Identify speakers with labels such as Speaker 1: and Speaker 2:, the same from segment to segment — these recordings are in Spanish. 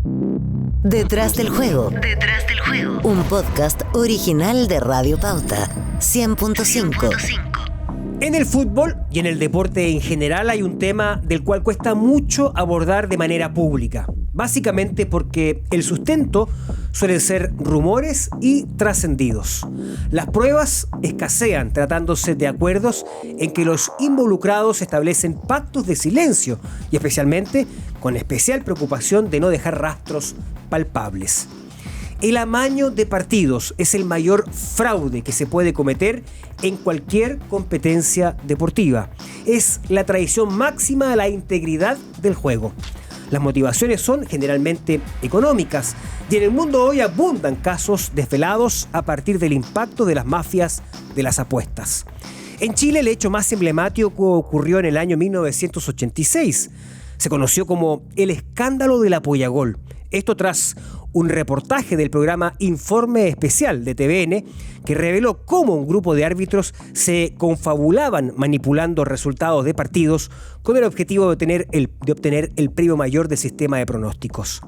Speaker 1: Detrás del juego. Detrás del juego. Un podcast original de Radio Pauta 100.5.
Speaker 2: En el fútbol y en el deporte en general hay un tema del cual cuesta mucho abordar de manera pública. Básicamente porque el sustento suelen ser rumores y trascendidos. Las pruebas escasean tratándose de acuerdos en que los involucrados establecen pactos de silencio y especialmente con especial preocupación de no dejar rastros palpables. El amaño de partidos es el mayor fraude que se puede cometer en cualquier competencia deportiva. Es la traición máxima a la integridad del juego. Las motivaciones son generalmente económicas y en el mundo hoy abundan casos desvelados a partir del impacto de las mafias de las apuestas. En Chile el hecho más emblemático ocurrió en el año 1986. Se conoció como el escándalo del apoyagol. Esto tras un reportaje del programa Informe Especial de TVN que reveló cómo un grupo de árbitros se confabulaban manipulando resultados de partidos con el objetivo de obtener el premio mayor del sistema de pronósticos.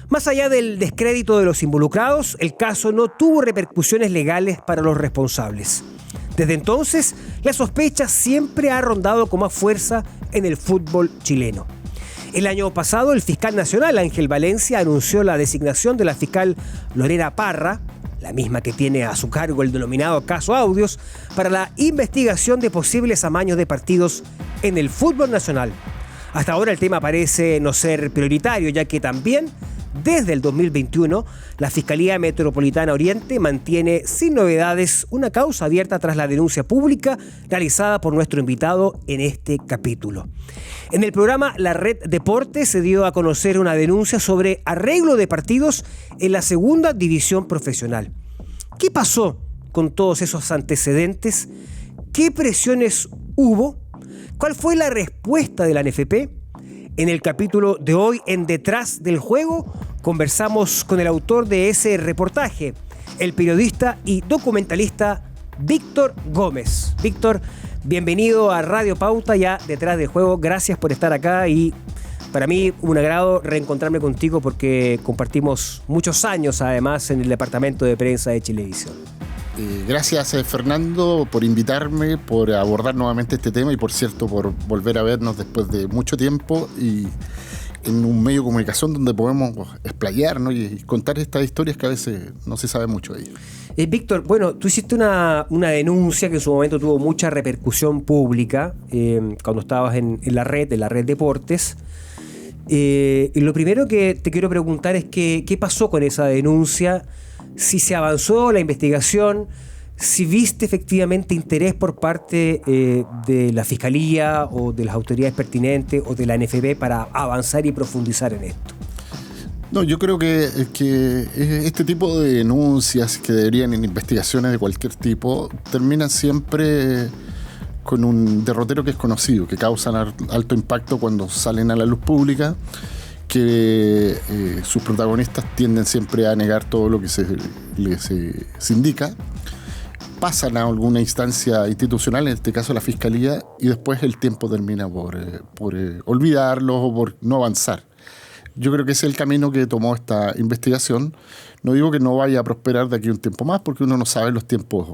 Speaker 2: Más allá del descrédito de los involucrados, el caso no tuvo repercusiones legales para los responsables. Desde entonces, la sospecha siempre ha rondado con más fuerza en el fútbol chileno. El año pasado, el fiscal nacional Ángel Valencia anunció la designación de la fiscal Lorena Parra, la misma que tiene a su cargo el denominado caso Audios, para la investigación de posibles amaños de partidos en el fútbol nacional. Hasta ahora el tema parece no ser prioritario, ya que también desde el 2021 la Fiscalía Metropolitana Oriente mantiene sin novedades una causa abierta tras la denuncia pública realizada por nuestro invitado en este capítulo. En el programa La Red Deportes se dio a conocer una denuncia sobre arreglo de partidos en la segunda división profesional. ¿Qué pasó con todos esos antecedentes? ¿Qué presiones hubo? ¿Cuál fue la respuesta de la NFP? En el capítulo de hoy, en Detrás del Juego, conversamos con el autor de ese reportaje, el periodista y documentalista Víctor Gómez. Víctor, bienvenido a Radio Pauta, ya Detrás del Juego. Gracias por estar acá y para mí un agrado reencontrarme contigo porque compartimos muchos años además en el departamento de prensa de Chilevisión.
Speaker 3: Gracias, Fernando, por invitarme, por abordar nuevamente este tema y, por cierto, por volver a vernos después de mucho tiempo y en un medio de comunicación donde podemos explayarnos y contar estas historias que a veces no se sabe mucho de ellas.
Speaker 2: Víctor, bueno, tú hiciste una denuncia que en su momento tuvo mucha repercusión pública cuando estabas en la red Deportes. Y lo primero que te quiero preguntar es qué pasó con esa denuncia, si se avanzó la investigación, si viste efectivamente interés por parte de la Fiscalía o de las autoridades pertinentes o de la NFP para avanzar y profundizar en esto.
Speaker 3: No, yo creo que este tipo de denuncias que deberían en investigaciones de cualquier tipo terminan siempre con un derrotero que es conocido, que causan alto impacto cuando salen a la luz pública, que sus protagonistas tienden siempre a negar todo lo que se indica, pasan a alguna instancia institucional, en este caso la Fiscalía, y después el tiempo termina por olvidarlos o por no avanzar. Yo creo que ese es el camino que tomó esta investigación. No digo que no vaya a prosperar de aquí a un tiempo más, porque uno no sabe los tiempos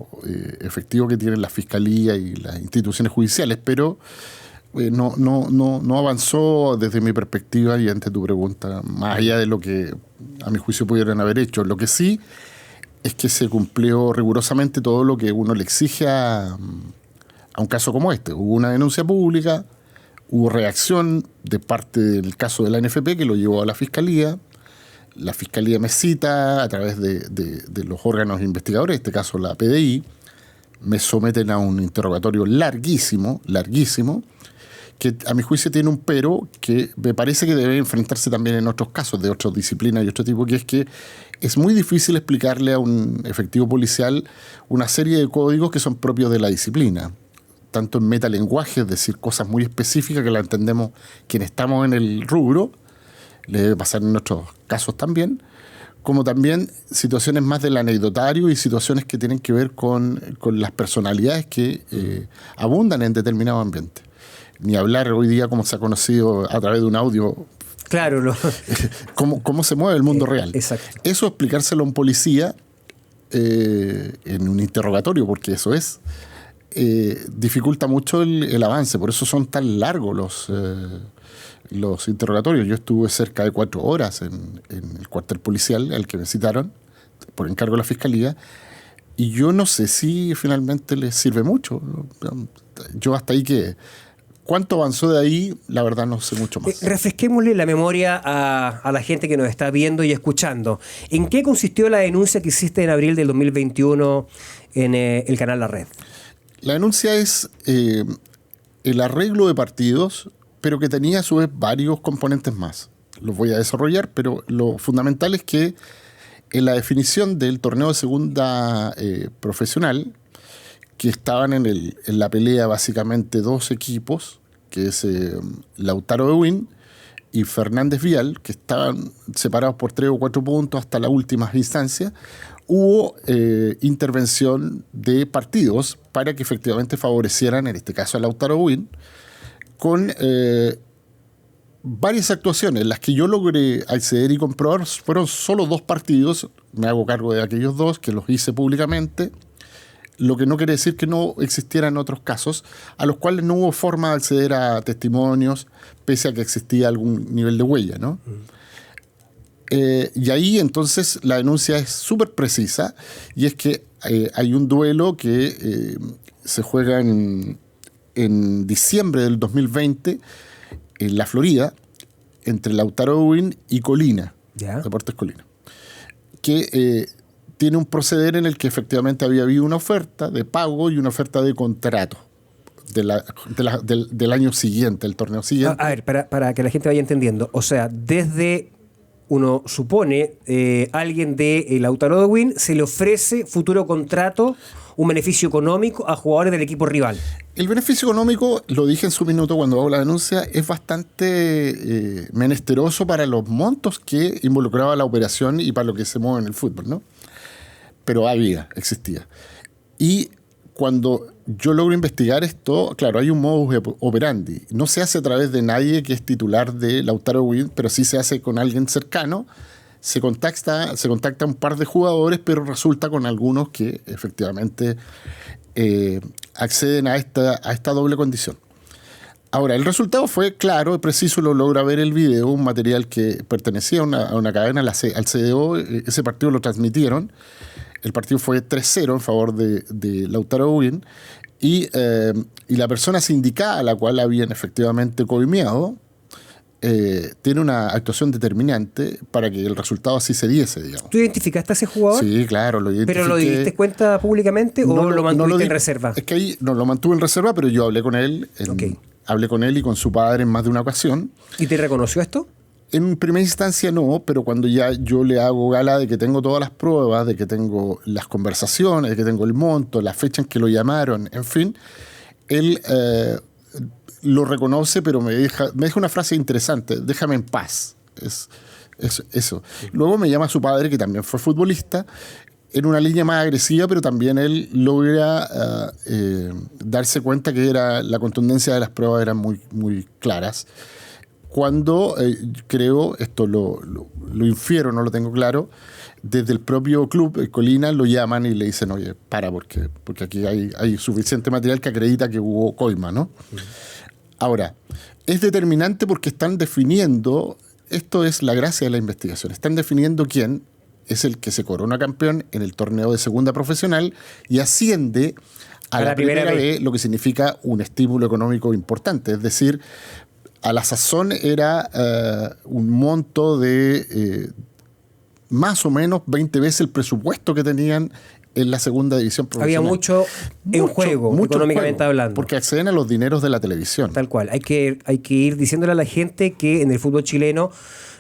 Speaker 3: efectivos que tienen la Fiscalía y las instituciones judiciales, pero no avanzó desde mi perspectiva y ante tu pregunta, más allá de lo que a mi juicio pudieran haber hecho. Lo que sí es que se cumplió rigurosamente todo lo que uno le exige a un caso como este. Hubo una denuncia pública, hubo reacción de parte del caso de la NFP que lo llevó a la Fiscalía. La Fiscalía me cita a través de los órganos investigadores, en este caso la PDI, me someten a un interrogatorio larguísimo, que a mi juicio tiene un pero que me parece que debe enfrentarse también en otros casos de otras disciplinas y otro tipo, que es que es muy difícil explicarle a un efectivo policial una serie de códigos que son propios de la disciplina, tanto en metalenguaje, es decir, cosas muy específicas que la entendemos quienes estamos en el rubro, le debe pasar en otros casos también, como también situaciones más del anecdotario y situaciones que tienen que ver con las personalidades que abundan en determinado ambiente. Ni hablar hoy día, como se ha conocido a través de un audio
Speaker 2: Claro.
Speaker 3: Cómo se mueve el mundo real.
Speaker 2: Exacto.
Speaker 3: Eso explicárselo a un policía en un interrogatorio, porque eso es, dificulta mucho el avance. Por eso son tan largos los interrogatorios. Yo estuve cerca de 4 horas en el cuartel policial al que me citaron por encargo de la fiscalía, y yo no sé si finalmente les sirve mucho. Yo hasta ahí quedé. ¿Cuánto avanzó de ahí? La verdad no sé mucho más.
Speaker 2: Refresquémosle la memoria a la gente que nos está viendo y escuchando. ¿En qué consistió la denuncia que hiciste en abril del 2021 en el canal La Red?
Speaker 3: La denuncia es el arreglo de partidos, pero que tenía a su vez varios componentes más. Los voy a desarrollar, pero lo fundamental es que en la definición del torneo de segunda profesional, que estaban en la pelea básicamente 2 equipos, que es Lautaro de Win y Fernández Vial, que estaban separados por 3 o 4 puntos hasta las últimas instancias, hubo intervención de partidos para que efectivamente favorecieran, en este caso a Lautaro de Win, con varias actuaciones. Las que yo logré acceder y comprobar fueron solo 2 partidos, me hago cargo de aquellos 2, que los hice públicamente, lo que no quiere decir que no existieran otros casos a los cuales no hubo forma de acceder a testimonios, pese a que existía algún nivel de huella, ¿no? Y ahí entonces la denuncia es súper precisa, y es que hay un duelo que se juega en diciembre del 2020 en la Florida, entre Lautaro de Win y Colina, Deportes Colina, que tiene un proceder en el que efectivamente había habido una oferta de pago y una oferta de contrato del año siguiente, el torneo siguiente.
Speaker 2: A ver, para que la gente vaya entendiendo. O sea, desde, uno supone, alguien de Lautaro de Win se le ofrece futuro contrato, un beneficio económico a jugadores del equipo rival.
Speaker 3: El beneficio económico, lo dije en su minuto cuando hago la denuncia, es bastante menesteroso para los montos que involucraba la operación y para lo que se mueve en el fútbol, ¿no? Pero existía. Y cuando yo logro investigar esto, claro, hay un modus operandi. No se hace a través de nadie que es titular de Lautaro de Win, pero sí se hace con alguien cercano. Se contacta a un par de jugadores, pero resulta con algunos que efectivamente acceden a esta doble condición. Ahora, el resultado fue claro y preciso, lo logra ver el video, un material que pertenecía a una cadena, al CDO. Ese partido lo transmitieron. El partido fue 3-0 en favor de Lautaro de Win, y la persona sindicada a la cual habían efectivamente coimeado tiene una actuación determinante para que el resultado así se diese, digamos.
Speaker 2: ¿Tú identificaste a ese jugador?
Speaker 3: Sí, claro, lo identifiqué.
Speaker 2: ¿Pero lo diste cuenta públicamente o lo mantuviste en reserva?
Speaker 3: Es que ahí no lo mantuve en reserva, pero yo hablé con él. Hablé con él y con su padre en más de una ocasión.
Speaker 2: ¿Y te reconoció esto?
Speaker 3: En primera instancia no, pero cuando ya yo le hago gala de que tengo todas las pruebas, de que tengo las conversaciones, de que tengo el monto, la fecha en que lo llamaron, en fin, él lo reconoce, pero me deja una frase interesante: déjame en paz. Es eso. Luego me llama su padre, que también fue futbolista, en una línea más agresiva, pero también él logra darse cuenta que la contundencia de las pruebas eran muy, muy claras. Cuando creo, esto lo infiero, no lo tengo claro, desde el propio club, Colina, lo llaman y le dicen: oye, porque aquí hay suficiente material que acredita que hubo coima, ¿no? Ahora, es determinante porque están definiendo, esto es la gracia de la investigación, están definiendo quién es el que se corona campeón en el torneo de segunda profesional y asciende a la primera vez, lo que significa un estímulo económico importante. Es decir, a la sazón era un monto de más o menos 20 veces el presupuesto que tenían en la segunda división profesional.
Speaker 2: Había mucho en juego, económicamente hablando.
Speaker 3: Porque acceden a los dineros de la televisión.
Speaker 2: Tal cual. Hay que ir diciéndole a la gente que en el fútbol chileno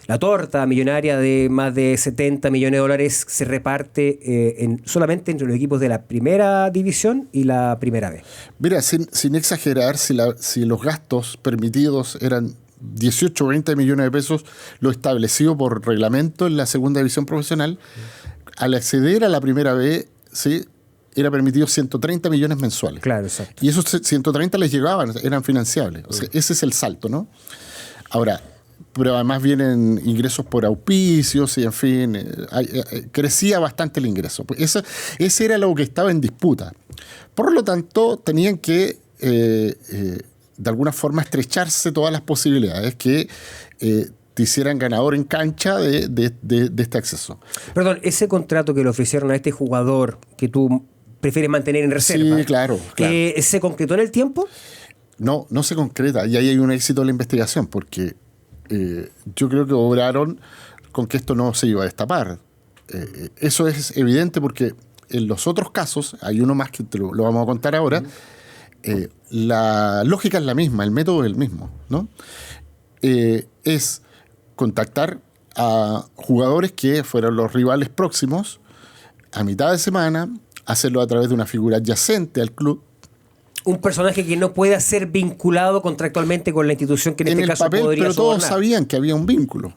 Speaker 2: la torta millonaria de más de 70 millones de dólares se reparte solamente entre los equipos de la primera división y la primera B.
Speaker 3: Mira, sin exagerar, si los gastos permitidos eran 18 o 20 millones de pesos, lo establecido por reglamento en la segunda división profesional, al acceder a la primera B, ¿sí?, era permitido 130 millones mensuales.
Speaker 2: Claro, exacto.
Speaker 3: Y esos 130 les llegaban, eran financiables. O sea, ese es el salto, ¿no? Ahora, pero además vienen ingresos por auspicios y en fin, crecía bastante el ingreso. Ese era lo que estaba en disputa. Por lo tanto, tenían que de alguna forma estrecharse todas las posibilidades que te hicieran ganador en cancha de este acceso.
Speaker 2: Perdón, ese contrato que le ofrecieron a este jugador que tú prefieres mantener en reserva,
Speaker 3: sí, claro.
Speaker 2: ¿se concretó en el tiempo?
Speaker 3: No se concreta, y ahí hay un éxito de la investigación, porque yo creo que obraron con que esto no se iba a destapar. Eso es evidente porque en los otros casos, hay uno más que lo vamos a contar ahora, la lógica es la misma, el método es el mismo, ¿no? Es contactar a jugadores que fueron los rivales próximos a mitad de semana, hacerlo a través de una figura adyacente al club.
Speaker 2: Un personaje que no pueda ser vinculado contractualmente con la institución que en este caso
Speaker 3: papel,
Speaker 2: podría
Speaker 3: pero todos
Speaker 2: sobornar.
Speaker 3: sabían que había un vínculo.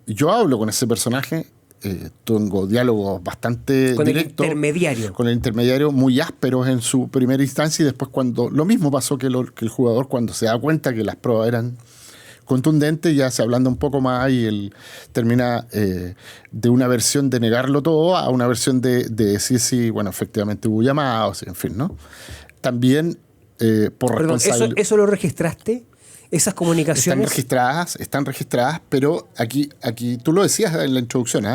Speaker 3: Yo hablo con ese personaje, tengo diálogos bastante
Speaker 2: con
Speaker 3: directos. Con el intermediario muy ásperos en su primera instancia, y después cuando lo mismo pasó que el jugador, cuando se da cuenta que las pruebas eran contundentes, ya se ablanda un poco más y él termina de una versión de negarlo todo a una versión de decir si, bueno, efectivamente hubo llamados, en fin, ¿no? También por responsabilidad.
Speaker 2: ¿Eso lo registraste? ¿Esas comunicaciones?
Speaker 3: Están registradas, pero aquí tú lo decías en la introducción,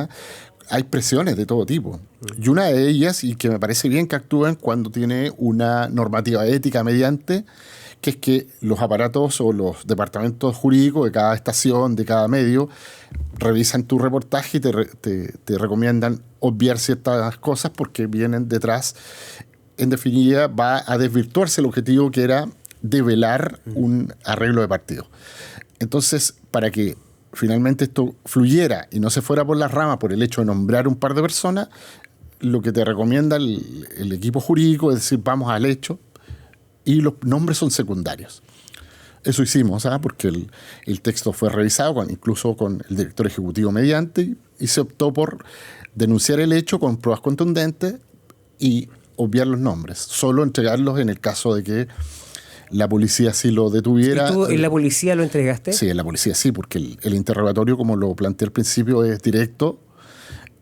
Speaker 3: hay presiones de todo tipo. Y una de ellas, y que me parece bien que actúen cuando tiene una normativa ética mediante, que es que los aparatos o los departamentos jurídicos de cada estación, de cada medio, revisan tu reportaje y te recomiendan obviar ciertas cosas porque vienen detrás. En definitiva, va a desvirtuarse el objetivo que era develar un arreglo de partido. Entonces, para que finalmente esto fluyera y no se fuera por las ramas por el hecho de nombrar un par de personas, lo que te recomienda el equipo jurídico es decir, vamos al hecho, y los nombres son secundarios. Eso hicimos, porque el texto fue revisado, incluso con el director ejecutivo mediante, y se optó por denunciar el hecho con pruebas contundentes y obviar los nombres, solo entregarlos en el caso de que la policía sí lo detuviera.
Speaker 2: ¿Y tú en la policía lo entregaste?
Speaker 3: Sí, en la policía sí, porque el interrogatorio, como lo planteé al principio, es directo.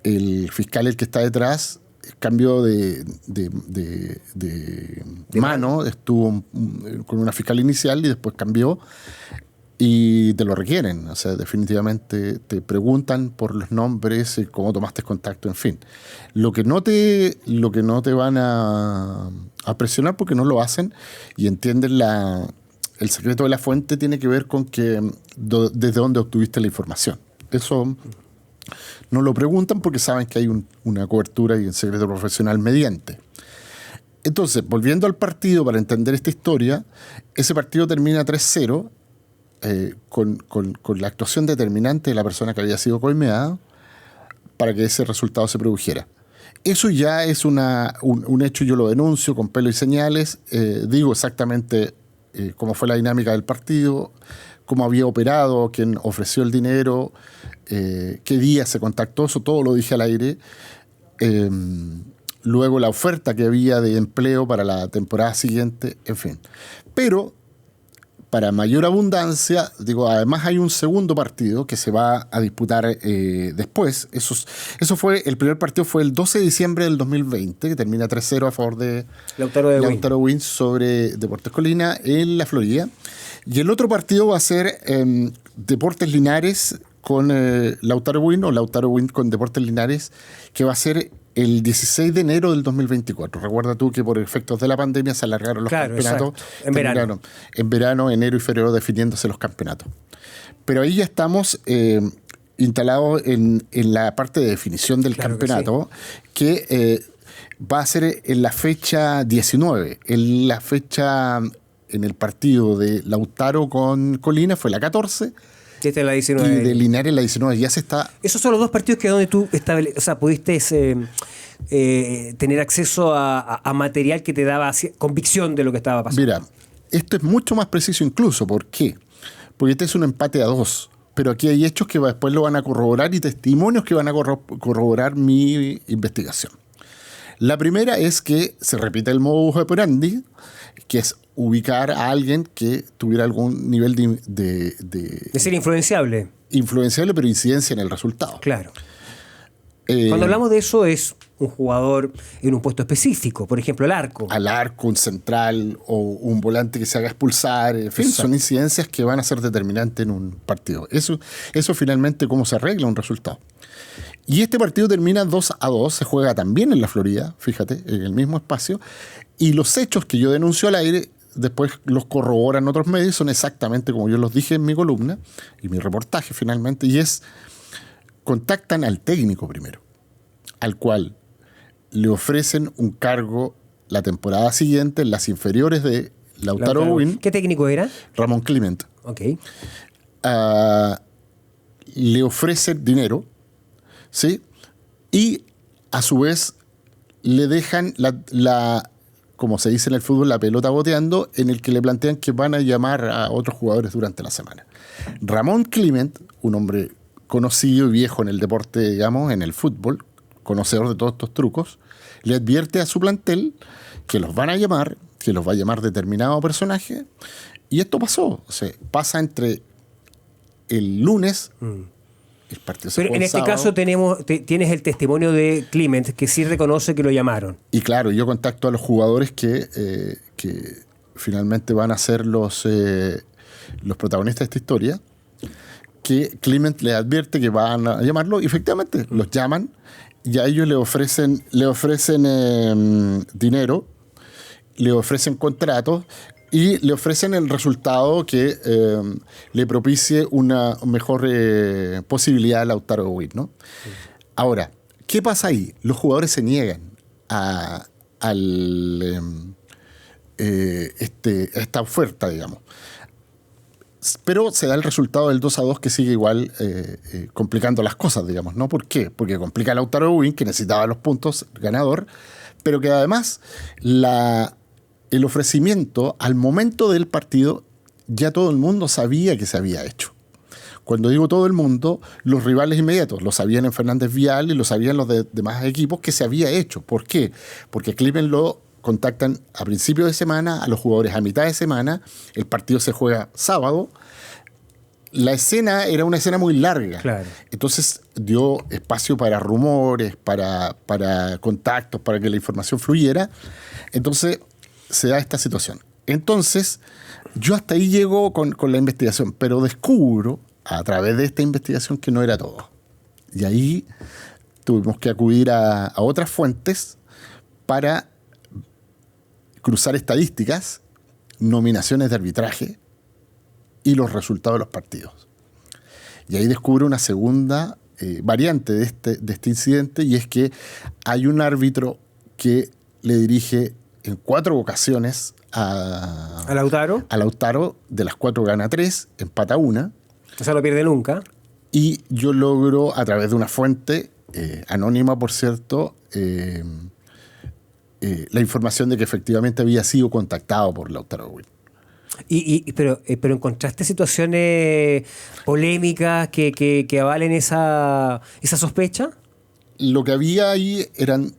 Speaker 3: El fiscal, el que está detrás, cambió de mano, estuvo con una fiscal inicial y después cambió, y te lo requieren. O sea, definitivamente te preguntan por los nombres, cómo tomaste contacto, en fin. Lo que no te van a presionar, porque no lo hacen y entienden el secreto de la fuente, tiene que ver con que desde dónde obtuviste la información. Eso no lo preguntan porque saben que hay una cobertura y un secreto profesional mediante. Entonces, volviendo al partido para entender esta historia, ese partido termina 3-0 con la actuación determinante de la persona que había sido coimeada para que ese resultado se produjera. Eso ya es un hecho, yo lo denuncio con pelo y señales, digo exactamente cómo fue la dinámica del partido, cómo había operado, quién ofreció el dinero, qué día se contactó, eso todo lo dije al aire. Luego la oferta que había de empleo para la temporada siguiente, en fin. Pero, para mayor abundancia, además hay un segundo partido que se va a disputar después. Eso fue, el primer partido fue el 12 de diciembre del 2020, que termina 3-0 a favor de Lautaro Win sobre Deportes Colina en la Florida. Y el otro partido va a ser Deportes Linares con Lautaro Win, o Lautaro Win con Deportes Linares, que va a ser el 16 de enero del 2024. Recuerda tú que por efectos de la pandemia se alargaron los campeonatos. En verano, enero y febrero definiéndose los campeonatos. Pero ahí ya estamos instalados en la parte de definición del campeonato, que va a ser en la fecha 19. En el partido de Lautaro con Colina fue la 14.
Speaker 2: Esta es la 19.
Speaker 3: Y de Linares la 19. Ya se está...
Speaker 2: Esos son los dos partidos que donde tú pudiste tener acceso a material que te daba convicción de lo que estaba pasando.
Speaker 3: Mira, esto es mucho más preciso incluso. ¿Por qué? Porque este es un empate a 2. Pero aquí hay hechos que después lo van a corroborar y testimonios que van a corroborar mi investigación. La primera es que se repite el modus operandi, que es ubicar a alguien que tuviera algún nivel de
Speaker 2: ser influenciable.
Speaker 3: Influenciable, pero incidencia en el resultado.
Speaker 2: Claro. Cuando hablamos de eso es un jugador en un puesto específico, por ejemplo, el arco.
Speaker 3: Al arco, un central o un volante que se haga expulsar. En fin, son incidencias que van a ser determinantes en un partido. Eso finalmente cómo se arregla un resultado. Y este partido termina 2-2, se juega también en la Florida, fíjate, en el mismo espacio. Y los hechos que yo denuncio al aire, después los corroboran otros medios, son exactamente como yo los dije en mi columna y mi reportaje finalmente, y contactan al técnico primero, al cual le ofrecen un cargo la temporada siguiente en las inferiores de Lautaro Bovín.
Speaker 2: ¿Qué técnico era?
Speaker 3: Ramón Clement.
Speaker 2: Ok.
Speaker 3: Le ofrecen dinero, ¿sí? Y a su vez le dejan como se dice en el fútbol, la pelota boteando, en el que le plantean que van a llamar a otros jugadores durante la semana. Ramón Clement, un hombre conocido y viejo en el deporte, digamos, en el fútbol, conocedor de todos estos trucos, le advierte a su plantel que los van a llamar, que los va a llamar determinado personaje, y esto pasó. O sea, pasa entre el lunes, el partido se
Speaker 2: Pero en este caso tienes el testimonio de Clement, que sí reconoce que lo llamaron.
Speaker 3: Y claro, yo contacto a los jugadores que finalmente van a ser los protagonistas de esta historia, que Clement le advierte que van a llamarlo, y efectivamente los llaman, y a ellos le ofrecen dinero, le ofrecen contratos, y le ofrecen el resultado que le propicie una mejor posibilidad a Lautaro Bovín, ¿no? Sí. Ahora, ¿qué pasa ahí? Los jugadores se niegan a esta oferta, digamos. Pero se da el resultado del 2-2, que sigue igual complicando las cosas, digamos, ¿no? ¿Por qué? Porque complica a Lautaro Bovín, que necesitaba los puntos ganador, pero que además el ofrecimiento al momento del partido ya todo el mundo sabía que se había hecho. Cuando digo todo el mundo, los rivales inmediatos lo sabían en Fernández Vial y lo sabían los demás equipos que se había hecho. ¿Por qué? Porque Clement lo contactan a principios de semana, a los jugadores a mitad de semana, el partido se juega sábado. La escena era una escena muy larga.
Speaker 2: Claro.
Speaker 3: Entonces dio espacio para rumores, para contactos, para que la información fluyera. Entonces se da esta situación. Entonces, yo hasta ahí llego con la investigación, pero descubro a través de esta investigación que no era todo. Y ahí tuvimos que acudir a otras fuentes para cruzar estadísticas, nominaciones de arbitraje y los resultados de los partidos. Y ahí descubro una segunda variante de este incidente, y es que hay un árbitro que le dirige en 4 ocasiones a Lautaro, de las 4 gana 3, empata 1.
Speaker 2: O sea, no pierde nunca.
Speaker 3: Y yo logro, a través de una fuente, anónima por cierto, la información de que efectivamente había sido contactado por Lautaro Bovín.
Speaker 2: Pero ¿encontraste situaciones polémicas que avalen esa sospecha?
Speaker 3: Lo que había ahí eran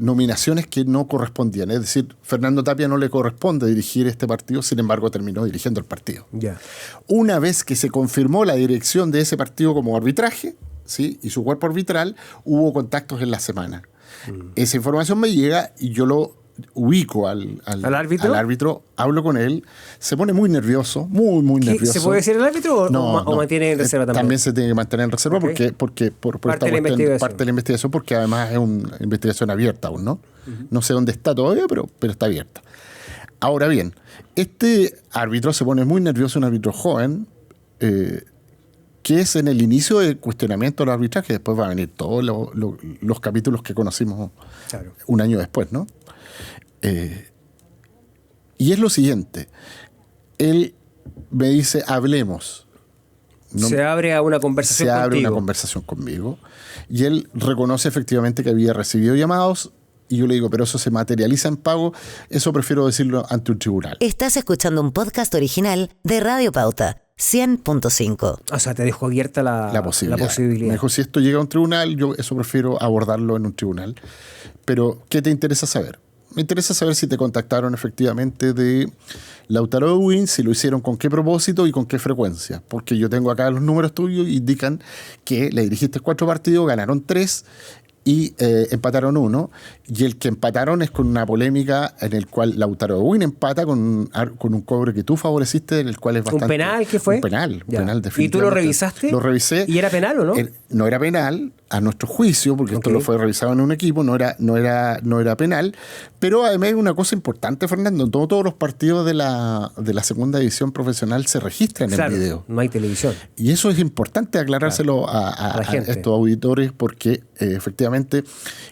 Speaker 3: nominaciones que no correspondían. Es decir, Fernando Tapia no le corresponde dirigir este partido, sin embargo terminó dirigiendo el partido.
Speaker 2: Yeah.
Speaker 3: Una vez que se confirmó la dirección de ese partido como arbitraje, ¿sí?, y su cuerpo arbitral, hubo contactos en la semana. Esa información me llega y yo lo ubico al árbitro, hablo con él, se pone muy nervioso, muy nervioso.
Speaker 2: ¿Se puede decir el árbitro o mantiene en reserva también?
Speaker 3: También se tiene que mantener en reserva, okay, porque por parte de la investigación, porque además es una investigación abierta aún, ¿no? No sé dónde está todavía, pero está abierta. Ahora bien, este árbitro se pone muy nervioso, un árbitro joven, que es en el inicio del cuestionamiento del arbitraje. Después va a venir todos los capítulos que conocimos, claro, un año después, ¿no? Y es lo siguiente, él me dice, hablemos.
Speaker 2: Se abre a una conversación contigo. Se abre una
Speaker 3: conversación conmigo. Y él reconoce efectivamente que había recibido llamados. Y yo le digo, pero eso se materializa en pago. Eso prefiero decirlo ante un tribunal.
Speaker 1: Estás escuchando un podcast original de Radio Pauta 100.5.
Speaker 2: O sea, te dejó abierta la posibilidad.
Speaker 3: Me dijo, si esto llega a un tribunal, yo eso prefiero abordarlo en un tribunal. Pero, ¿qué te interesa saber? Me interesa saber si te contactaron efectivamente de Lautaro Ewing, si lo hicieron con qué propósito y con qué frecuencia. Porque yo tengo acá los números tuyos y indican que le dirigiste 4 partidos, ganaron 3 y empataron 1. Y el que empataron es con una polémica en el cual Lautaro Ewing empata con un cobro que tú favoreciste, en el cual es bastante...
Speaker 2: ¿Un penal qué fue?
Speaker 3: Un penal definitivamente.
Speaker 2: ¿Y tú lo revisaste?
Speaker 3: Lo revisé.
Speaker 2: ¿Y era penal o no?
Speaker 3: No era penal, a nuestro juicio, porque esto lo fue revisado en un equipo, no era penal. Pero además hay una cosa importante, Fernando, no todos los partidos de la segunda división profesional se registran en video.
Speaker 2: No hay televisión.
Speaker 3: Y eso es importante aclarárselo a estos auditores, porque efectivamente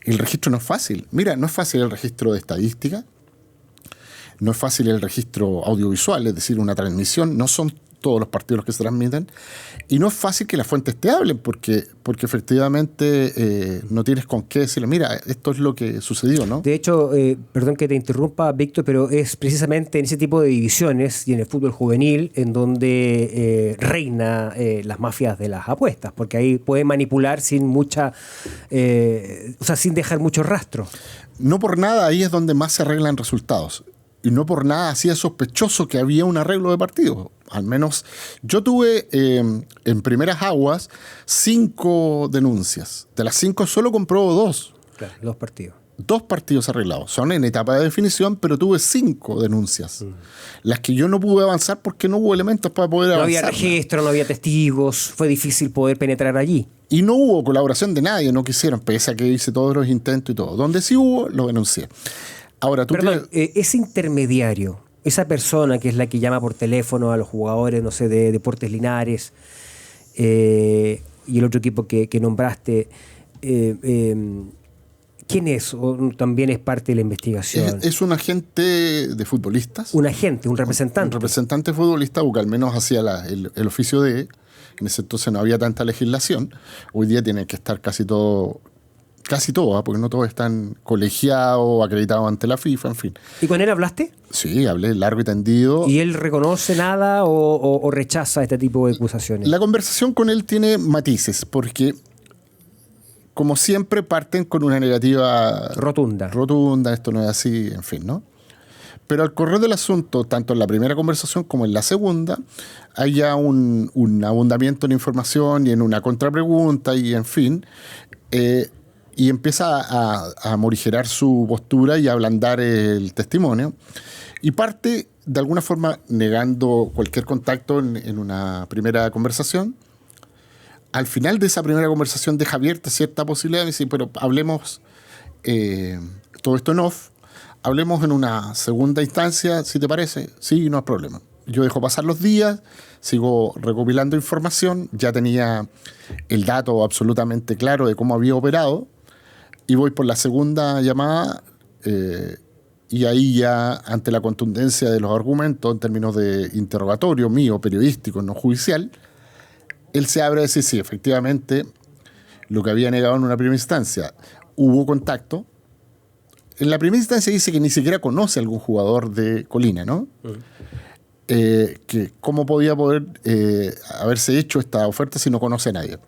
Speaker 3: el registro no es fácil. Mira, no es fácil el registro de estadística, no es fácil el registro audiovisual, es decir, una transmisión, no son todos los partidos los que se transmiten, y no es fácil que las fuentes te hablen, porque efectivamente no tienes con qué decirle, mira, esto es lo que sucedió, ¿no?
Speaker 2: De hecho, perdón que te interrumpa, Víctor, pero es precisamente en ese tipo de divisiones y en el fútbol juvenil en donde reina las mafias de las apuestas, porque ahí pueden manipular sin mucha, sin dejar mucho rastro.
Speaker 3: No por nada ahí es donde más se arreglan resultados. Y no por nada hacía sospechoso que había un arreglo de partidos. Al menos yo tuve en primeras aguas 5 denuncias. De las 5 solo compruebo 2.
Speaker 2: Claro, 2 partidos.
Speaker 3: 2 partidos arreglados. Son en etapa de definición, pero tuve 5 denuncias. Las que yo no pude avanzar porque no hubo elementos para poder avanzar.
Speaker 2: No había registro, no había testigos, fue difícil poder penetrar allí.
Speaker 3: Y no hubo colaboración de nadie, no quisieron, pese a que hice todos los intentos y todo. Donde sí hubo, lo denuncié. Ahora,
Speaker 2: ese intermediario, esa persona que es la que llama por teléfono a los jugadores, no sé, de Deportes Linares y el otro equipo que nombraste, ¿quién es? ¿O también es parte de la investigación?
Speaker 3: Es un agente de futbolistas.
Speaker 2: Un agente, un representante.
Speaker 3: Un representante futbolista, o que al menos hacía el oficio de... En ese entonces no había tanta legislación. Hoy día tiene que estar casi todo, porque no todos están colegiados, acreditados ante la FIFA, en fin.
Speaker 2: ¿Y con él hablaste?
Speaker 3: Sí, hablé largo y tendido.
Speaker 2: ¿Y él reconoce nada o rechaza este tipo de acusaciones?
Speaker 3: La conversación con él tiene matices, porque como siempre parten con una negativa
Speaker 2: rotunda,
Speaker 3: esto no es así, en fin, ¿no? Pero al correr del asunto, tanto en la primera conversación como en la segunda, hay ya un abundamiento en información y en una contrapregunta y en fin... y empieza a morigerar su postura y a ablandar el testimonio. Y parte, de alguna forma, negando cualquier contacto en una primera conversación. Al final de esa primera conversación deja abierta cierta posibilidad. Me dice, pero hablemos todo esto en off. Hablemos en una segunda instancia, si te parece. Sí, no hay problema. Yo dejo pasar los días, sigo recopilando información. Ya tenía el dato absolutamente claro de cómo había operado. Y voy por la segunda llamada y ahí ya, ante la contundencia de los argumentos en términos de interrogatorio mío, periodístico, no judicial, él se abre a decir, sí, efectivamente, lo que había negado en una primera instancia, hubo contacto. En la primera instancia dice que ni siquiera conoce a algún jugador de Colina, ¿no? Que cómo podía haberse hecho esta oferta si no conoce a nadie.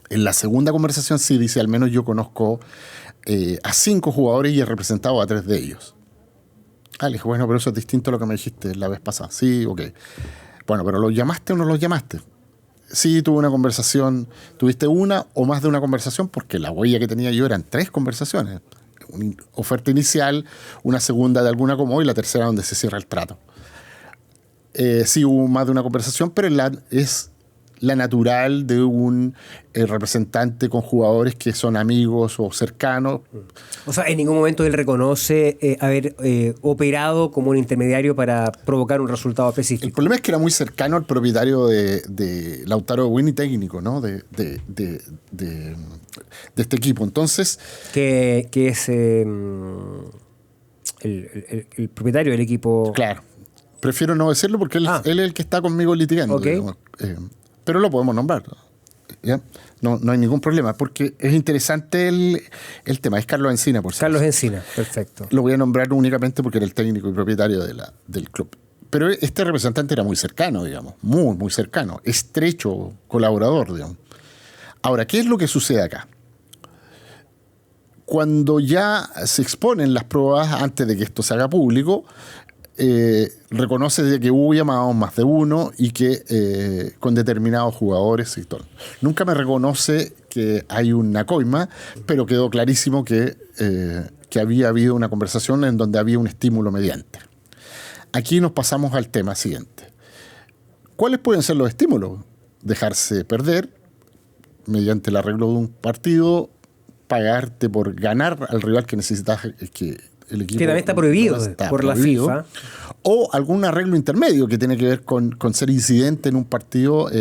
Speaker 3: En la segunda conversación sí dice, al menos yo conozco a 5 jugadores y he representado a 3 de ellos. Le dije, bueno, pero eso es distinto a lo que me dijiste la vez pasada. Sí, ok. Bueno, pero ¿los llamaste o no los llamaste? Sí, tuve una conversación. ¿Tuviste una o más de una conversación? Porque la huella que tenía yo eran 3 conversaciones. Una oferta inicial, una segunda de alguna como y la tercera donde se cierra el trato. Sí hubo más de una conversación, pero es la natural de un representante con jugadores que son amigos o cercanos.
Speaker 2: O sea, en ningún momento él reconoce haber operado como un intermediario para provocar un resultado específico.
Speaker 3: El problema es que era muy cercano al propietario de Lautaro Ewing y técnico, ¿no? de este equipo. Entonces...
Speaker 2: Que es el propietario del equipo.
Speaker 3: Claro. Prefiero no decirlo porque él es el que está conmigo litigando.
Speaker 2: Okay.
Speaker 3: Pero lo podemos nombrar, ¿ya? No hay ningún problema, porque es interesante el tema. Es Carlos Encina, por cierto.
Speaker 2: Carlos Encina, perfecto.
Speaker 3: Lo voy a nombrar únicamente porque era el técnico y propietario del club. Pero este representante era muy cercano, digamos, muy, muy cercano, estrecho colaborador, digamos. Ahora, ¿qué es lo que sucede acá? cuando ya se exponen las pruebas, antes de que esto se haga público, reconoce de que hubo llamados más de uno y que con determinados jugadores y todo. Nunca me reconoce que hay una coima, pero quedó clarísimo que había habido una conversación en donde había un estímulo mediante. Aquí nos pasamos al tema siguiente. ¿Cuáles pueden ser los estímulos? Dejarse perder mediante el arreglo de un partido, pagarte por ganar al rival que necesitas que el equipo...
Speaker 2: Que también está prohibido por la FIFA.
Speaker 3: O algún arreglo intermedio que tiene que ver con ser incidente en un partido,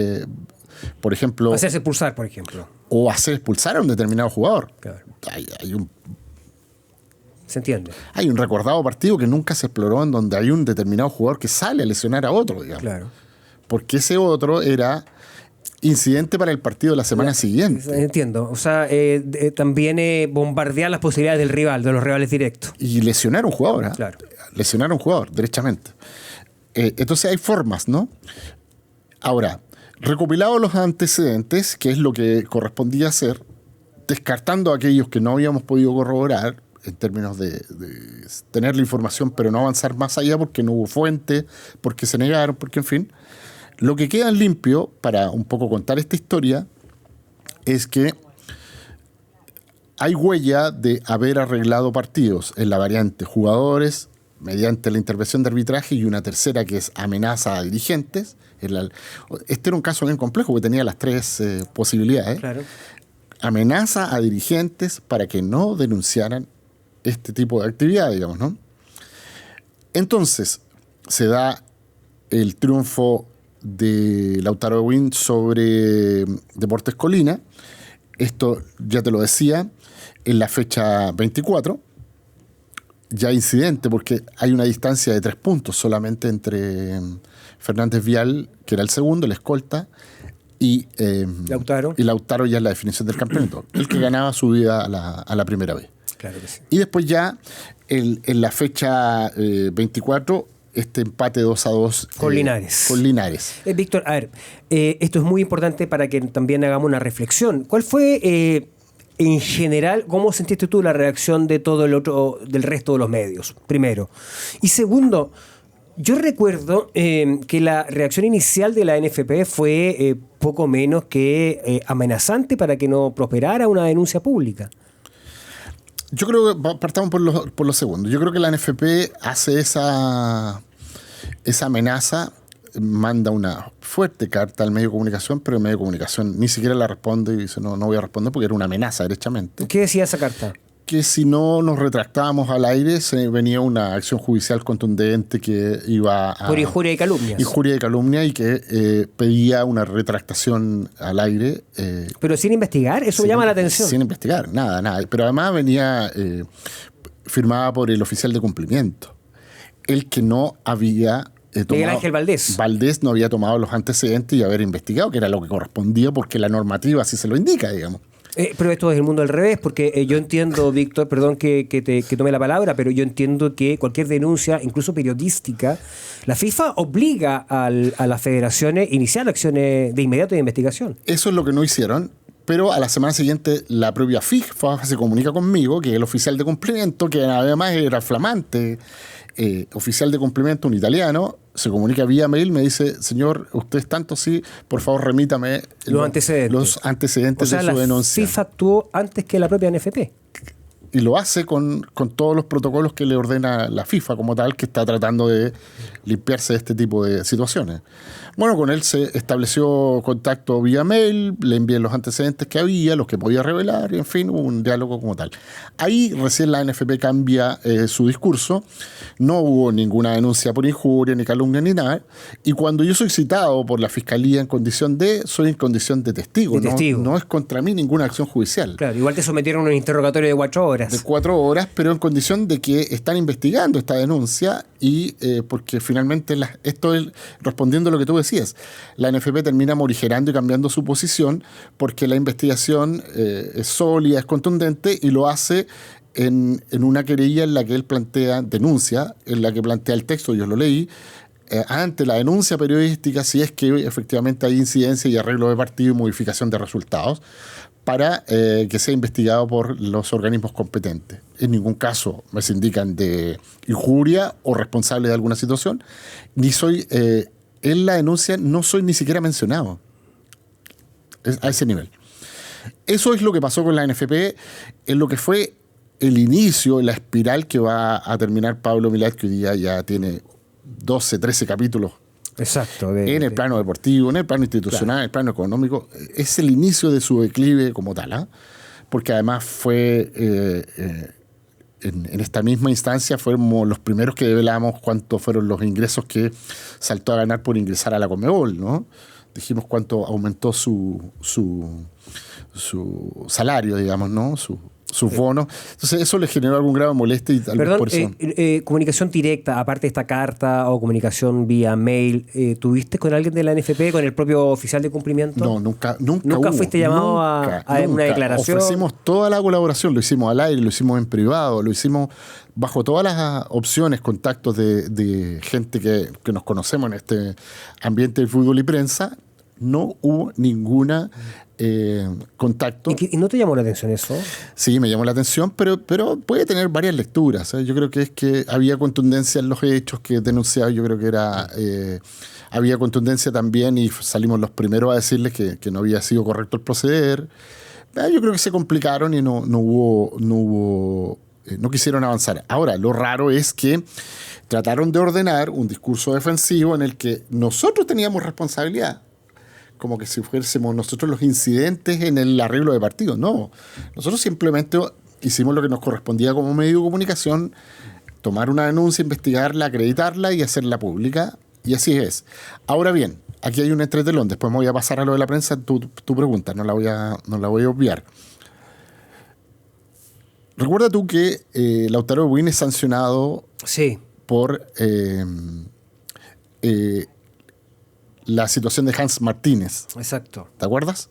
Speaker 3: por ejemplo...
Speaker 2: Hacerse expulsar, por ejemplo.
Speaker 3: O hacer expulsar a un determinado jugador.
Speaker 2: Claro.
Speaker 3: Se
Speaker 2: entiende.
Speaker 3: Hay un recordado partido que nunca se exploró en donde hay un determinado jugador que sale a lesionar a otro, digamos.
Speaker 2: Claro.
Speaker 3: Porque ese otro era incidente para el partido de la semana siguiente.
Speaker 2: Entiendo. O sea, también bombardear las posibilidades del rival, de los rivales directos.
Speaker 3: Y lesionar a un jugador.
Speaker 2: Claro.
Speaker 3: Lesionar a un jugador, derechamente. Entonces hay formas, ¿no? Ahora, recopilados los antecedentes, que es lo que correspondía hacer, descartando aquellos que no habíamos podido corroborar, en términos de tener la información, pero no avanzar más allá porque no hubo fuente, porque se negaron, porque en fin... Lo que queda en limpio, para un poco contar esta historia, es que hay huella de haber arreglado partidos en la variante jugadores mediante la intervención de arbitraje y una tercera que es amenaza a dirigentes. Este era un caso bien complejo porque tenía las tres posibilidades.
Speaker 2: Claro.
Speaker 3: Amenaza a dirigentes para que no denunciaran este tipo de actividad, digamos, ¿no? Entonces, se da el triunfo de Lautaro Ewing sobre Deportes Colina. Esto ya te lo decía, en la fecha 24. Ya incidente, porque hay una distancia de 3 puntos solamente entre Fernández Vial, que era el segundo, el escolta, y Lautaro ya en la definición del campeonato. El que ganaba subía a la primera vez.
Speaker 2: Claro que sí.
Speaker 3: Y después ya en la fecha 24... este empate 2-2
Speaker 2: con Linares. Víctor, a ver, esto es muy importante para que también hagamos una reflexión. ¿Cuál fue, en general, cómo sentiste tú la reacción de todo del resto de los medios? Primero. Y segundo, yo recuerdo que la reacción inicial de la NFP fue poco menos que amenazante para que no prosperara una denuncia pública.
Speaker 3: Yo creo que partamos por lo segundo. Yo creo que la NFP hace esa amenaza, manda una fuerte carta al medio de comunicación, pero el medio de comunicación ni siquiera la responde y dice no voy a responder porque era una amenaza derechamente.
Speaker 2: ¿Qué decía esa carta?
Speaker 3: Que si no nos retractábamos al aire se venía una acción judicial contundente que iba a...
Speaker 2: Por injuria y calumnias.
Speaker 3: Injuria y calumnia y que pedía una retractación al aire.
Speaker 2: Pero sin investigar, eso llama la atención.
Speaker 3: Sin investigar, nada. Pero además venía firmada por el oficial de cumplimiento. El que no había...
Speaker 2: Miguel Ángel Valdés.
Speaker 3: Valdés no había tomado los antecedentes y haber investigado, que era lo que correspondía porque la normativa así se lo indica, digamos.
Speaker 2: Pero esto es el mundo al revés, porque yo entiendo, Víctor, perdón que tome la palabra, pero yo entiendo que cualquier denuncia, incluso periodística, la FIFA obliga a las federaciones a iniciar acciones de inmediato de investigación.
Speaker 3: Eso es lo que no hicieron, pero a la semana siguiente la propia FIFA se comunica conmigo, que el oficial de cumplimiento, que además era flamante, oficial de cumplimiento, un italiano, se comunica vía mail, me dice, señor, usted es tanto sí, por favor remítame los antecedentes de su denuncia.
Speaker 2: La FIFA actuó antes que la propia NFP.
Speaker 3: Y lo hace con todos los protocolos que le ordena la FIFA como tal, que está tratando de limpiarse de este tipo de situaciones. Bueno, con él se estableció contacto vía mail, le envié los antecedentes que había, los que podía revelar, y en fin, hubo un diálogo como tal. Ahí recién la NFP cambia su discurso, no hubo ninguna denuncia por injuria, ni calumnia, ni nada, y cuando yo soy citado por la Fiscalía en condición soy en condición de testigo, no es contra mí ninguna acción judicial.
Speaker 2: Claro, igual te sometieron a un interrogatorio de 4 horas.
Speaker 3: De 4 horas, pero en condición de que están investigando esta denuncia y porque finalmente esto es respondiendo a lo que tú decías. La NFP termina morigerando y cambiando su posición porque la investigación es sólida, es contundente y lo hace en una querella en la que él denuncia, en la que plantea el texto, yo lo leí, ante la denuncia periodística si es que efectivamente hay incidencia y arreglo de partido y modificación de resultados. para que sea investigado por los organismos competentes. En ningún caso me se indican de injuria o responsable de alguna situación, ni soy, en la denuncia no soy ni siquiera mencionado. A ese nivel. Eso es lo que pasó con la NFP, en lo que fue el inicio, la espiral que va a terminar Pablo Milad, que hoy día ya tiene 12, 13 capítulos.
Speaker 2: Exacto.
Speaker 3: En el plano deportivo, en el plano institucional, en el plano económico. Es el inicio de su declive como tal, porque además fue, en esta misma instancia, fuimos los primeros que develamos cuántos fueron los ingresos que saltó a ganar por ingresar a la Conmebol, ¿no? Dijimos cuánto aumentó su salario, digamos, ¿no? Sus bonos. Entonces eso le generó algún grado de molestia y tal vez por eso.
Speaker 2: Comunicación directa, aparte de esta carta o comunicación vía mail, ¿tuviste con alguien de la NFP, con el propio oficial de cumplimiento?
Speaker 3: No, nunca
Speaker 2: ¿Nunca fuiste llamado a una declaración?
Speaker 3: Ofrecimos toda la colaboración, lo hicimos al aire, lo hicimos en privado, lo hicimos bajo todas las opciones, contactos de gente que nos conocemos en este ambiente de fútbol y prensa. No hubo ninguna contacto.
Speaker 2: ¿Y no te llamó la atención eso?
Speaker 3: Sí, me llamó la atención, pero puede tener varias lecturas. Yo creo que es que había contundencia en los hechos que denunciaba. Yo creo que había contundencia también y salimos los primeros a decirles que no había sido correcto el proceder. Yo creo que se complicaron y no quisieron avanzar. Ahora, lo raro es que trataron de ordenar un discurso defensivo en el que nosotros teníamos responsabilidad. Como que si fuésemos nosotros los incidentes en el arreglo de partidos. No, nosotros simplemente hicimos lo que nos correspondía como medio de comunicación, tomar una denuncia, investigarla, acreditarla y hacerla pública, y así es. Ahora bien, aquí hay un entretelón, después me voy a pasar a lo de la prensa, tu pregunta, no la voy a obviar. Recuerda tú que Lautaro Ewing es sancionado por la situación de Hans Martínez.
Speaker 2: Exacto.
Speaker 3: ¿Te acuerdas?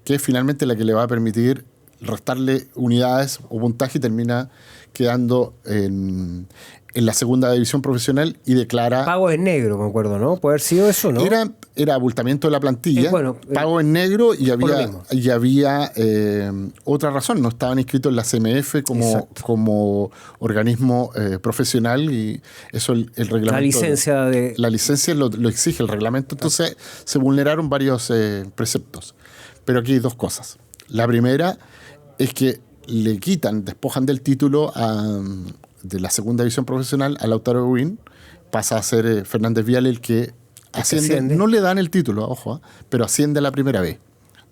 Speaker 3: Que es finalmente la que le va a permitir restarle unidades o puntaje y termina quedando en la segunda división profesional y declara...
Speaker 2: Pago en negro, me acuerdo, ¿no? ¿Puede haber sido eso, no?
Speaker 3: Era abultamiento de la plantilla, pago en negro y había otra razón. No estaban inscritos en la CMF como organismo profesional y eso el reglamento... La licencia lo exige el reglamento. Entonces se vulneraron varios preceptos. Pero aquí hay dos cosas. La primera es que le despojan del título de la segunda división profesional a Lautaro Ewing, pasa a ser Fernández Vial el que asciende. No le dan el título, ojo, pero asciende a la primera vez.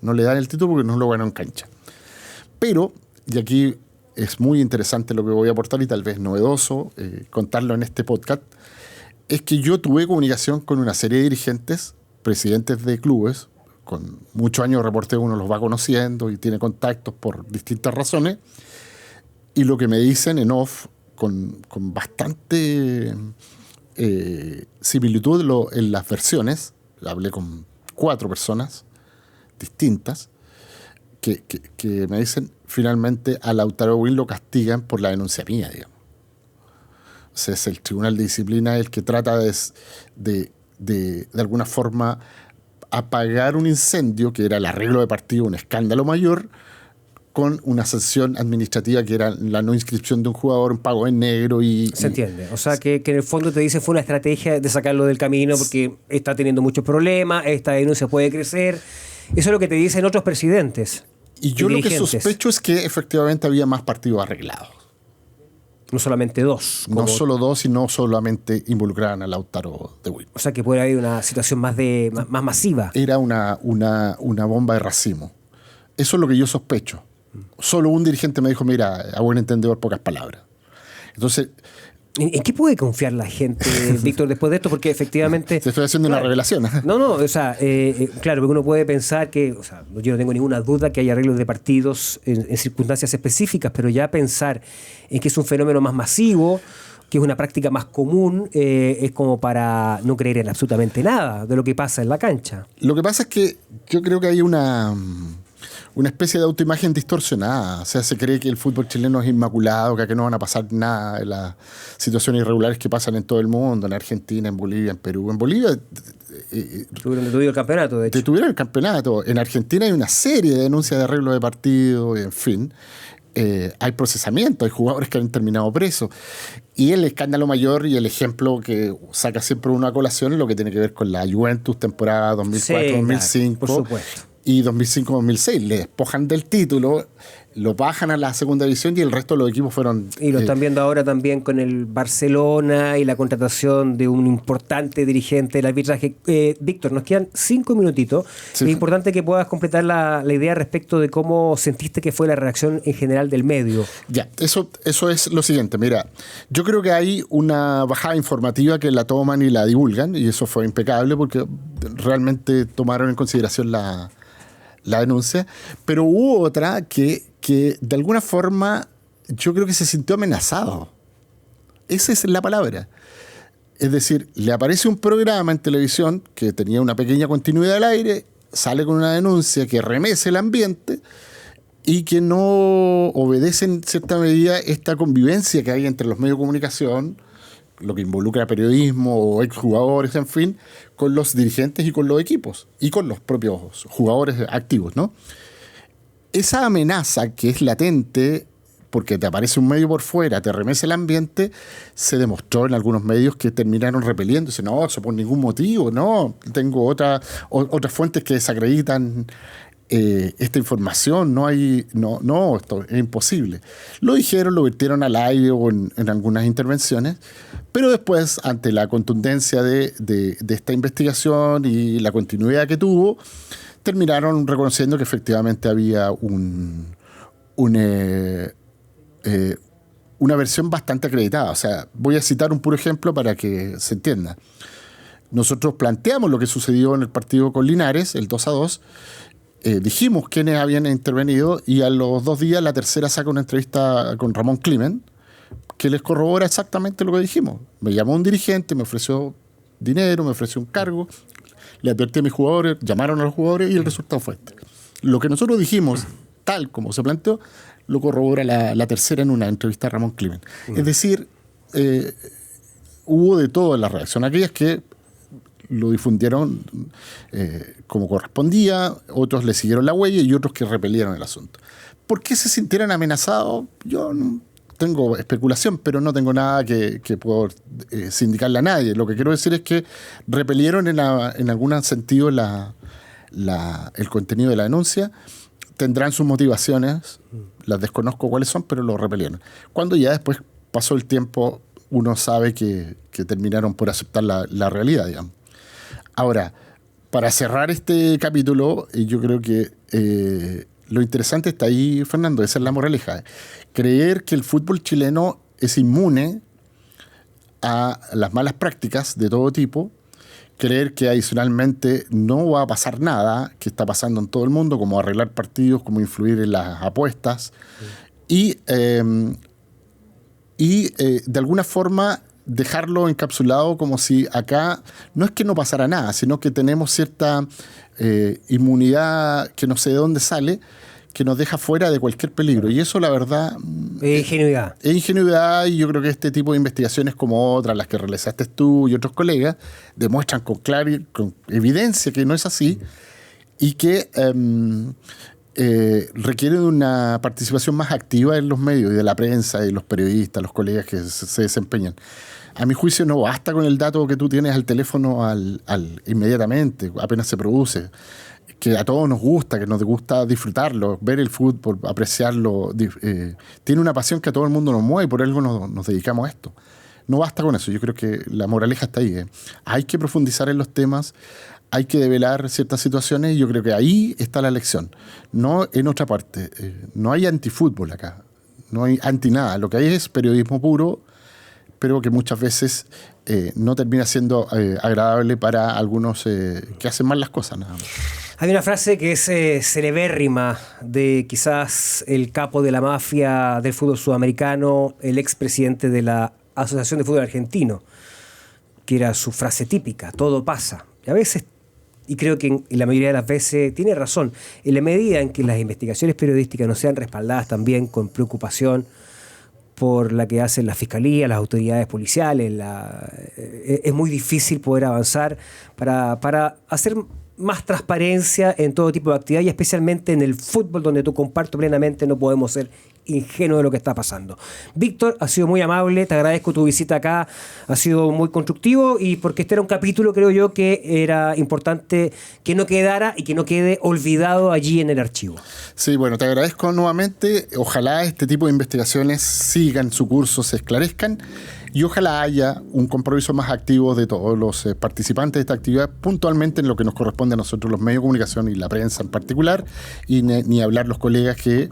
Speaker 3: No le dan el título porque no lo ganó en cancha. Pero, y aquí es muy interesante lo que voy a aportar y tal vez novedoso contarlo en este podcast, es que yo tuve comunicación con una serie de dirigentes, presidentes de clubes, con muchos años de reporteo uno los va conociendo y tiene contactos por distintas razones, y lo que me dicen en off, con bastante similitud en las versiones, hablé con 4 personas distintas, que me dicen finalmente a Lautaro Ewing lo castigan por la denuncia mía, digamos. O sea, es el Tribunal de Disciplina el que trata de alguna forma apagar un incendio que era el arreglo de partido, un escándalo mayor, con una sanción administrativa que era la no inscripción de un jugador, un pago en negro y...
Speaker 2: Se entiende. O sea, que en el fondo te dice fue una estrategia de sacarlo del camino porque está teniendo muchos problemas, esta denuncia puede crecer. Eso es lo que te dicen otros presidentes.
Speaker 3: Y yo lo que sospecho es que efectivamente había más partidos arreglados.
Speaker 2: No solamente 2.
Speaker 3: No solo 2 y no solamente involucraban a Lautaro Ewing.
Speaker 2: O sea, que puede haber una situación más masiva.
Speaker 3: Era una bomba de racimo. Eso es lo que yo sospecho. Solo un dirigente me dijo, mira, a buen entendedor, pocas palabras. Entonces...
Speaker 2: ¿En qué puede confiar la gente, Víctor, después de esto? Porque efectivamente...
Speaker 3: Te estoy haciendo una revelación.
Speaker 2: No, o sea, claro, porque uno puede pensar que, o sea, yo no tengo ninguna duda que hay arreglos de partidos en circunstancias específicas, pero ya pensar en que es un fenómeno más masivo, que es una práctica más común, es como para no creer en absolutamente nada de lo que pasa en la cancha.
Speaker 3: Lo que pasa es que yo creo que hay una una especie de autoimagen distorsionada. O sea, se cree que el fútbol chileno es inmaculado, que aquí no van a pasar nada de las situaciones irregulares que pasan en todo el mundo, en Argentina, en Bolivia, en Perú. En Bolivia
Speaker 2: Tuvieron el campeonato, de hecho.
Speaker 3: detuvieron el campeonato. En Argentina hay una serie de denuncias de arreglo de partido, en fin. Hay procesamiento, hay jugadores que han terminado presos. Y el escándalo mayor y el ejemplo que saca siempre uno a colación es lo que tiene que ver con la Juventus temporada 2004-2005.
Speaker 2: Por supuesto.
Speaker 3: Y 2005-2006. Le despojan del título, lo bajan a la segunda división y el resto de los equipos fueron...
Speaker 2: Y lo están viendo ahora también con el Barcelona y la contratación de un importante dirigente del arbitraje. Víctor, nos quedan 5 minutitos.
Speaker 3: Sí.
Speaker 2: Es importante que puedas completar la idea respecto de cómo sentiste que fue la reacción en general del medio.
Speaker 3: Ya, eso es lo siguiente. Mira, yo creo que hay una bajada informativa que la toman y la divulgan, y eso fue impecable porque realmente tomaron en consideración la denuncia, pero hubo otra que de alguna forma yo creo que se sintió amenazado. Esa es la palabra. Es decir, le aparece un programa en televisión que tenía una pequeña continuidad al aire, sale con una denuncia que remece el ambiente y que no obedece en cierta medida esta convivencia que hay entre los medios de comunicación, lo que involucra periodismo o exjugadores, en fin, con los dirigentes y con los equipos y con los propios jugadores activos, ¿no? Esa amenaza que es latente porque te aparece un medio por fuera, te remece el ambiente, se demostró en algunos medios que terminaron repeliendo. Dicen, no, eso por ningún motivo, no, tengo otras fuentes que desacreditan esta información, no, esto es imposible. Lo dijeron, lo vertieron al aire o en algunas intervenciones, pero después, ante la contundencia de esta investigación y la continuidad que tuvo, terminaron reconociendo que efectivamente había una versión bastante acreditada. O sea, voy a citar un puro ejemplo para que se entienda. Nosotros planteamos lo que sucedió en el partido con Linares, el 2-2, dijimos quiénes habían intervenido y a los 2 días la tercera saca una entrevista con Ramón Climent que les corrobora exactamente lo que dijimos. Me llamó un dirigente, me ofreció dinero, me ofreció un cargo, le advertí a mis jugadores, llamaron a los jugadores y el resultado fue este. Lo que nosotros dijimos, tal como se planteó, lo corrobora la tercera en una entrevista a Ramón Climent. Es decir, hubo de todo en la reacción. Aquellas que lo difundieron como correspondía, otros le siguieron la huella y otros que repelieron el asunto. ¿Por qué se sintieran amenazados? Yo no tengo especulación, pero no tengo nada que puedo sindicarle a nadie. Lo que quiero decir es que repelieron en algún sentido el contenido de la denuncia. Tendrán sus motivaciones, las desconozco cuáles son, pero lo repelieron. Cuando ya después pasó el tiempo, uno sabe que terminaron por aceptar la realidad, digamos. Ahora, para cerrar este capítulo, yo creo que lo interesante está ahí, Fernando, esa es la moraleja. Creer que el fútbol chileno es inmune a las malas prácticas de todo tipo, creer que adicionalmente no va a pasar nada que está pasando en todo el mundo, como arreglar partidos, como influir en las apuestas, y de alguna forma dejarlo encapsulado como si acá no es que no pasara nada, sino que tenemos cierta inmunidad que no sé de dónde sale, que nos deja fuera de cualquier peligro. Y eso, la verdad...
Speaker 2: Es ingenuidad.
Speaker 3: Es ingenuidad, y yo creo que este tipo de investigaciones como otras, las que realizaste tú y otros colegas, demuestran con evidencia que no es así y que requiere de una participación más activa en los medios y de la prensa y de los periodistas, los colegas que se desempeñan. A mi juicio no basta con el dato que tú tienes al teléfono inmediatamente, apenas se produce, que a todos nos gusta, que nos gusta disfrutarlo, ver el fútbol, apreciarlo. Tiene una pasión que a todo el mundo nos mueve y por algo nos dedicamos a esto. No basta con eso, yo creo que la moraleja está ahí. Hay que profundizar en los temas, hay que develar ciertas situaciones y yo creo que ahí está la lección, no en otra parte. No hay antifútbol acá, no hay anti nada, lo que hay es periodismo puro, pero que muchas veces no termina siendo agradable para algunos que hacen mal las cosas, nada más.
Speaker 2: Hay una frase que es celebérrima de quizás el capo de la mafia del fútbol sudamericano, el expresidente de la Asociación de Fútbol Argentino, que era su frase típica: todo pasa. Y a veces y creo que en la mayoría de las veces tiene razón, en la medida en que las investigaciones periodísticas no sean respaldadas también con preocupación por la que hacen la fiscalía, las autoridades policiales, es muy difícil poder avanzar para hacer más transparencia en todo tipo de actividad y especialmente en el fútbol, donde tú comparto plenamente, no podemos ser ingenuos de lo que está pasando. Víctor, ha sido muy amable, te agradezco tu visita acá, ha sido muy constructivo y porque este era un capítulo, creo yo, que era importante que no quedara y que no quede olvidado allí en el archivo.
Speaker 3: Sí, bueno, te agradezco nuevamente. Ojalá este tipo de investigaciones sigan su curso, se esclarezcan y ojalá haya un compromiso más activo de todos los participantes de esta actividad, puntualmente en lo que nos corresponde a nosotros, los medios de comunicación y la prensa en particular, y ni hablar los colegas que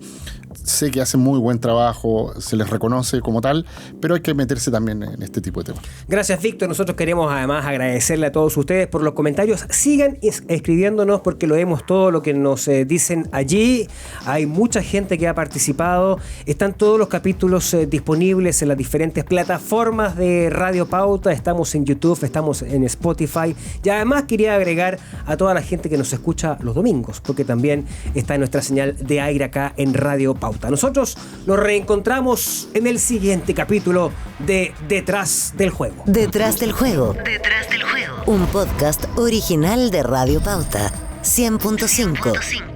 Speaker 3: sé que hacen muy buen trabajo, se les reconoce como tal, pero hay que meterse también en este tipo de temas.
Speaker 2: Gracias, Víctor. Nosotros queremos además agradecerle a todos ustedes por los comentarios. Sigan escribiéndonos porque lo vemos todo lo que nos dicen allí. Hay mucha gente que ha participado. Están todos los capítulos disponibles en las diferentes plataformas de Radio Pauta. Estamos en YouTube, estamos en Spotify. Y además quería agregar a toda la gente que nos escucha los domingos, porque también está en nuestra señal de aire acá en Radio Pauta. Nosotros nos reencontramos en el siguiente capítulo de Detrás del Juego.
Speaker 1: Detrás del Juego. Detrás del Juego. Un podcast original de Radio Pauta 100.5.